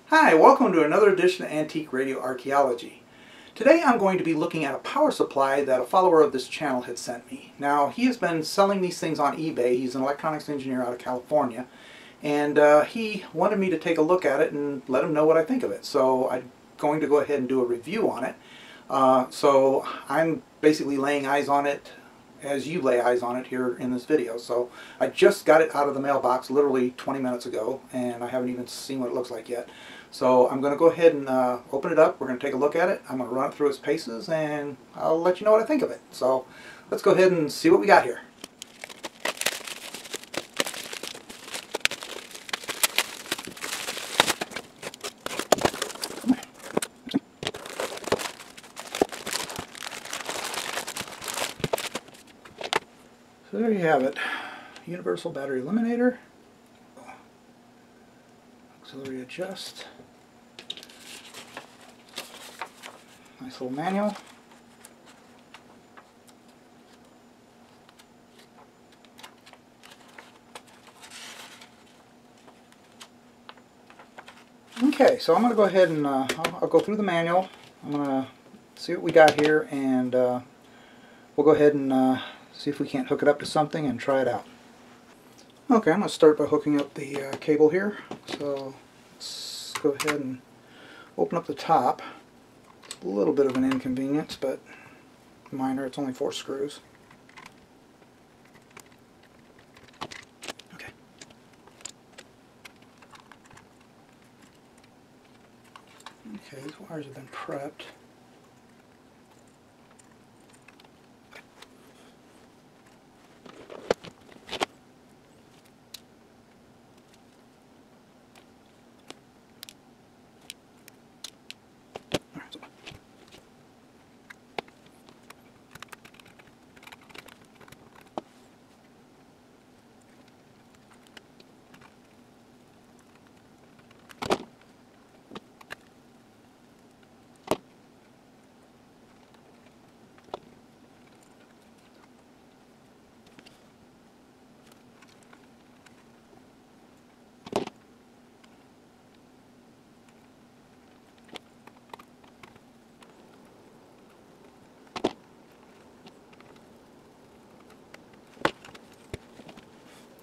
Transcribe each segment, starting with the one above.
Hi, welcome to another edition of Antique Radio Archaeology. Today I'm going to be looking at a power supply that a follower of this channel had sent me. Now, he has been selling these things on eBay. He's an electronics engineer out of California, and he wanted me to take a look at it and let him know what I think of it. So I'm going to go ahead and do a review on it. So I'm basically laying eyes on it as you lay eyes on it here in this video. So I just got it out of the mailbox literally 20 minutes ago, and I haven't even seen what it looks like yet. So I'm going to go ahead and open it up. We're going to take a look at it. I'm going to run it through its paces, and I'll let you know what I think of it. So let's go ahead and see what we got here. So there you have it. Universal battery eliminator. Auxiliary adjust. Nice little manual. Okay, so I'm going to go ahead and I'll go through the manual. I'm going to see what we got here, and we'll go ahead and see if we can't hook it up to something and try it out. Okay, I'm going to start by hooking up the cable here. So let's go ahead and open up the top. A little bit of an inconvenience, but minor. It's only 4 screws. Okay. Okay, these wires have been prepped.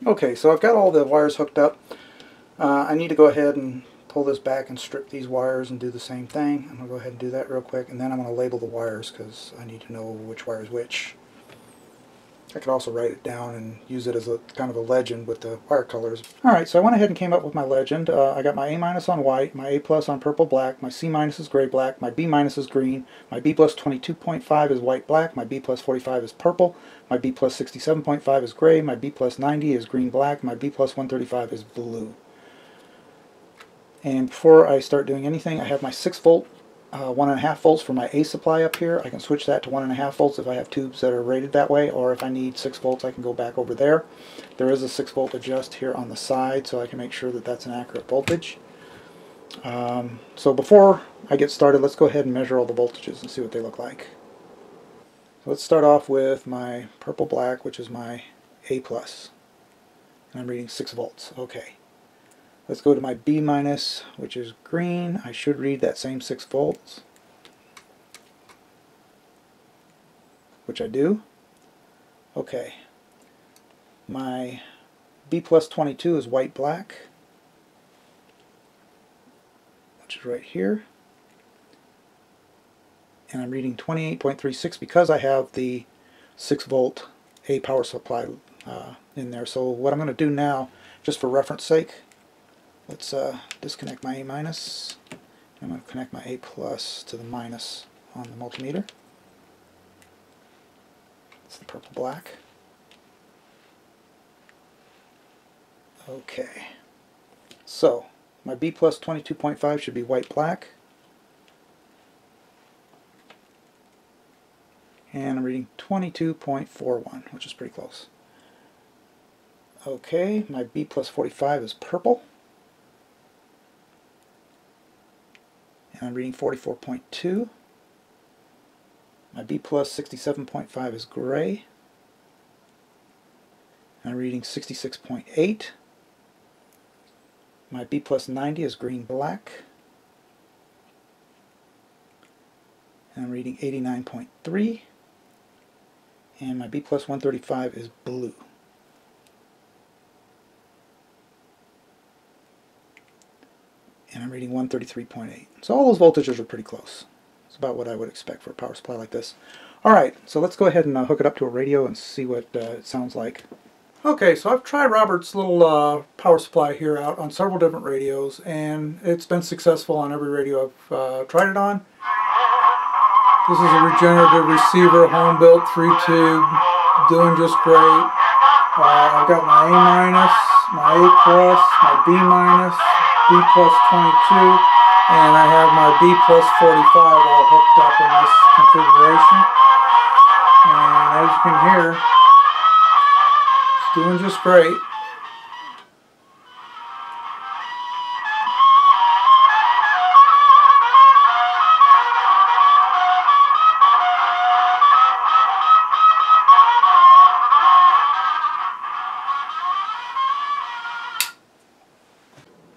Okay, so I've got all the wires hooked up. I need to go ahead and pull this back and strip these wires and do the same thing. I'm going to go ahead and do that real quick, and then I'm going to label the wires because I need to know which wire is which. I could also write it down and use it as a kind of a legend with the wire colors. Alright, so I went ahead and came up with my legend. I got my A- on white, my A+ on purple black, my C- is gray black, my B- is green, my B+ 22.5 is white black, my B+ 45 is purple, my B+ 67.5 is gray, my B+ 90 is green black, my B+ 135 is blue. And before I start doing anything, I have my 6-volt 1.5 volts for my A supply up here. I can switch that to 1.5 volts if I have tubes that are rated that way, or if I need 6 volts I can go back over there. There is a 6-volt adjust here on the side, so I can make sure that that's an accurate voltage. So before I get started, let's go ahead and measure all the voltages and see what they look like. So let's start off with my purple black, which is my A+, and I'm reading 6 volts. Okay. Let's go to my B-, which is green. I should read that same 6 volts, which I do. Okay. My B+ 22 is white black, which is right here. And I'm reading 28.36 because I have the 6-volt A power supply in there. So what I'm going to do now, just for reference sake, let's disconnect my A-. I'm going to connect my A+ to the minus on the multimeter. It's the purple black. Okay. So my B+ 22.5 should be white black. And I'm reading 22.41, which is pretty close. Okay, my B+ 45 is purple. And I'm reading 44.2. My B+ 67.5 is gray. And I'm reading 66.8. My B plus 90 is green black. And I'm reading 89.3. And my B plus 135 is blue. And I'm reading 133.8. So all those voltages are pretty close. It's about what I would expect for a power supply like this. Alright, so let's go ahead and hook it up to a radio and see what it sounds like. Okay, so I've tried Robert's little power supply here out on several different radios, and it's been successful on every radio I've tried it on. This is a regenerative receiver, home-built, 3-tube, doing just great. I've got my A-, my A+, my B-, B plus 22, and I have my B plus 45 all hooked up in this configuration. And as you can hear, it's doing just great.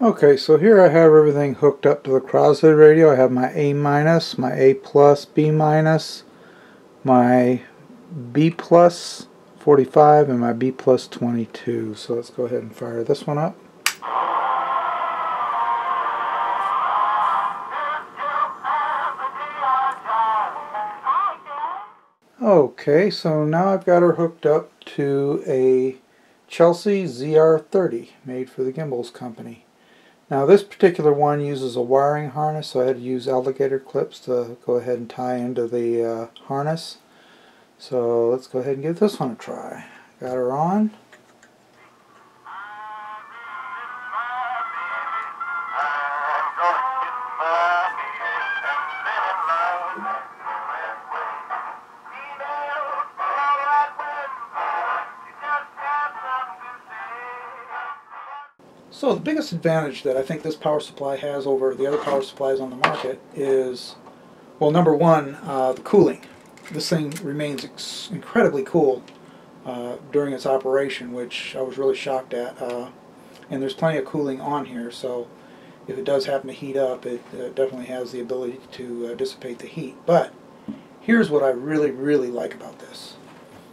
Okay, so here I have everything hooked up to the crosshead radio. I have my A-, my A+, B-, my B plus 45, and my B plus 22. So let's go ahead and fire this one up. Okay, so now I've got her hooked up to a Chelsea ZR30 made for the Gimbals company. Now this particular one uses a wiring harness, so I had to use alligator clips to go ahead and tie into the harness. So let's go ahead and give this one a try. Got her on. So the biggest advantage that I think this power supply has over the other power supplies on the market is, well, number one, the cooling. This thing remains incredibly cool during its operation, which I was really shocked at. And there's plenty of cooling on here, so if it does happen to heat up, it definitely has the ability to dissipate the heat. But here's what I really like about this.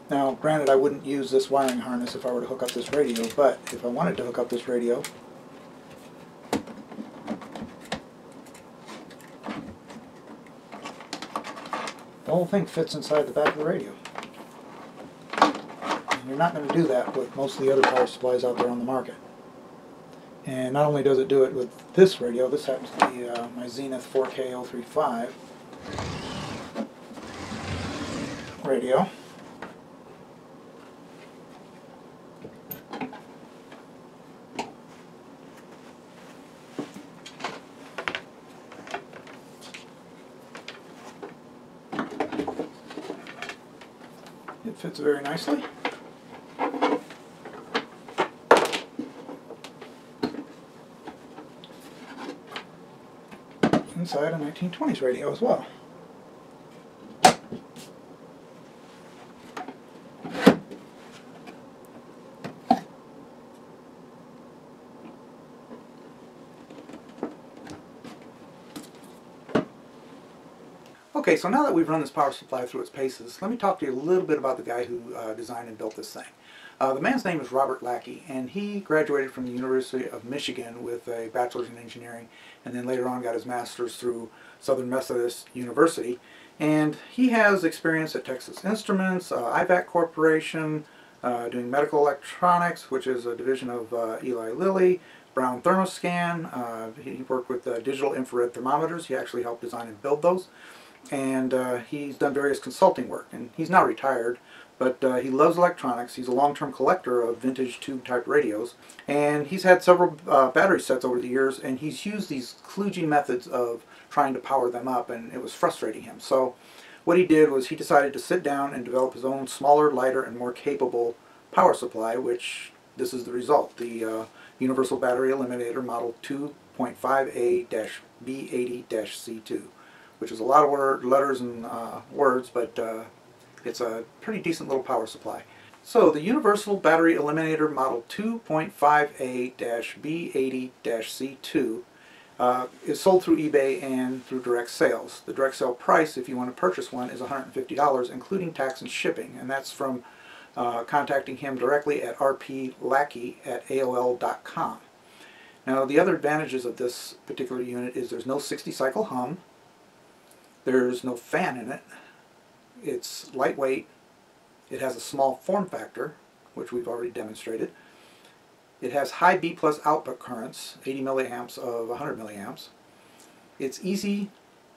Now, granted, I wouldn't use this wiring harness if I were to hook up this radio, but if I wanted to hook up this radio, the whole thing fits inside the back of the radio. And you're not going to do that with most of the other power supplies out there on the market. And not only does it do it with this radio, this happens to be my Zenith 4K035 radio. It fits very nicely. Inside a 1920s radio as well. Okay, so now that we've run this power supply through its paces, let me talk to you a little bit about the guy who designed and built this thing. The man's name is Robert Lackey, and he graduated from the University of Michigan with a bachelor's in engineering, and then later on got his master's through Southern Methodist University. And he has experience at Texas Instruments, IVAC Corporation, doing medical electronics, which is a division of Eli Lilly, Brown Thermoscan. He worked with digital infrared thermometers. He actually helped design and build those. And he's done various consulting work, and he's now retired, but he loves electronics. He's a long-term collector of vintage tube-type radios, and he's had several battery sets over the years, and he's used these kludgy methods of trying to power them up, and it was frustrating him. So what he did was he decided to sit down and develop his own smaller, lighter, and more capable power supply, which this is the result, the Universal Battery Eliminator Model 2.5A-B80-C2. Which is a lot of letters and words, but it's a pretty decent little power supply. So the Universal Battery Eliminator Model 2.5A-B80-C2 is sold through eBay and through direct sales. The direct sale price, if you want to purchase one, is $150, including tax and shipping, and that's from contacting him directly at ARBE-III@AOL.com. Now, the other advantages of this particular unit is there's no 60-cycle hum, there's no fan in it, it's lightweight, it has a small form factor, which we've already demonstrated. It has high B+ output currents, 80 milliamps of 100 milliamps. It's easy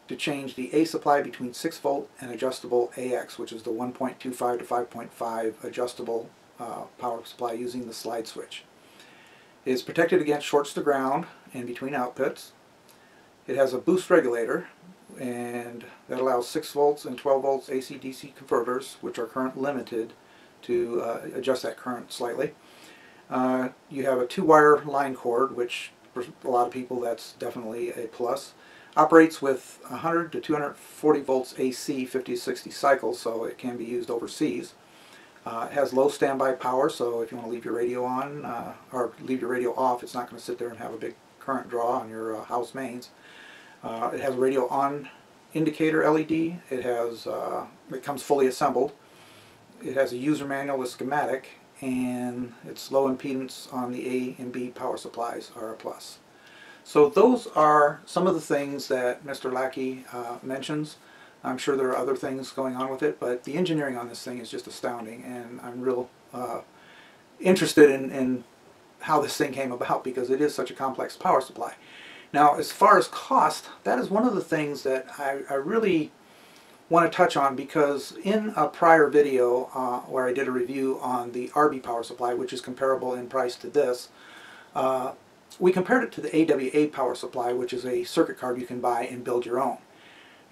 to change the A supply between 6 volt and adjustable AX, which is the 1.25 to 5.5 adjustable power supply using the slide switch. It's protected against shorts to ground and between outputs. It has a boost regulator, and that allows 6 volts and 12 volts AC-DC converters, which are current limited, to adjust that current slightly. You have a 2-wire line cord, which for a lot of people that's definitely a plus. Operates with 100 to 240 volts AC, 50 to 60 cycles, so it can be used overseas. It has low standby power, so if you want to leave your radio on or leave your radio off, it's not going to sit there and have a big current draw on your house mains. It has a radio on indicator LED. It comes fully assembled. It has a user manual, a schematic, and it's low impedance on the A and B power supplies are a plus. So those are some of the things that Mr. Lackey mentions. I'm sure there are other things going on with it, but the engineering on this thing is just astounding, and I'm real interested in how this thing came about, because it is such a complex power supply. Now, as far as cost, that is one of the things that I really want to touch on, because in a prior video where I did a review on the ARBE power supply, which is comparable in price to this, we compared it to the AWA power supply, which is a circuit card you can buy and build your own.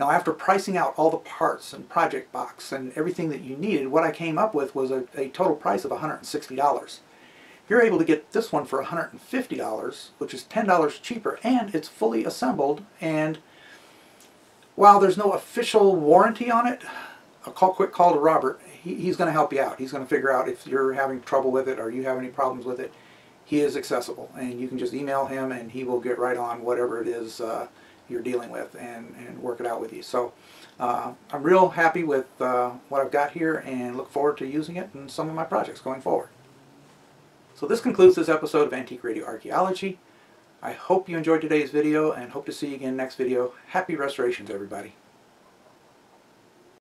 Now, after pricing out all the parts and project box and everything that you needed, what I came up with was a total price of $160. You're able to get this one for $150, which is $10 cheaper, and it's fully assembled. And while there's no official warranty on it, a quick call to Robert. He's going to help you out. He's going to figure out if you're having trouble with it or you have any problems with it. He is accessible, and you can just email him and he will get right on whatever it is you're dealing with and work it out with you. So I'm real happy with what I've got here, and look forward to using it in some of my projects going forward. So this concludes this episode of Antique Radio Archaeology. I hope you enjoyed today's video, and hope to see you again next video. Happy restorations, everybody.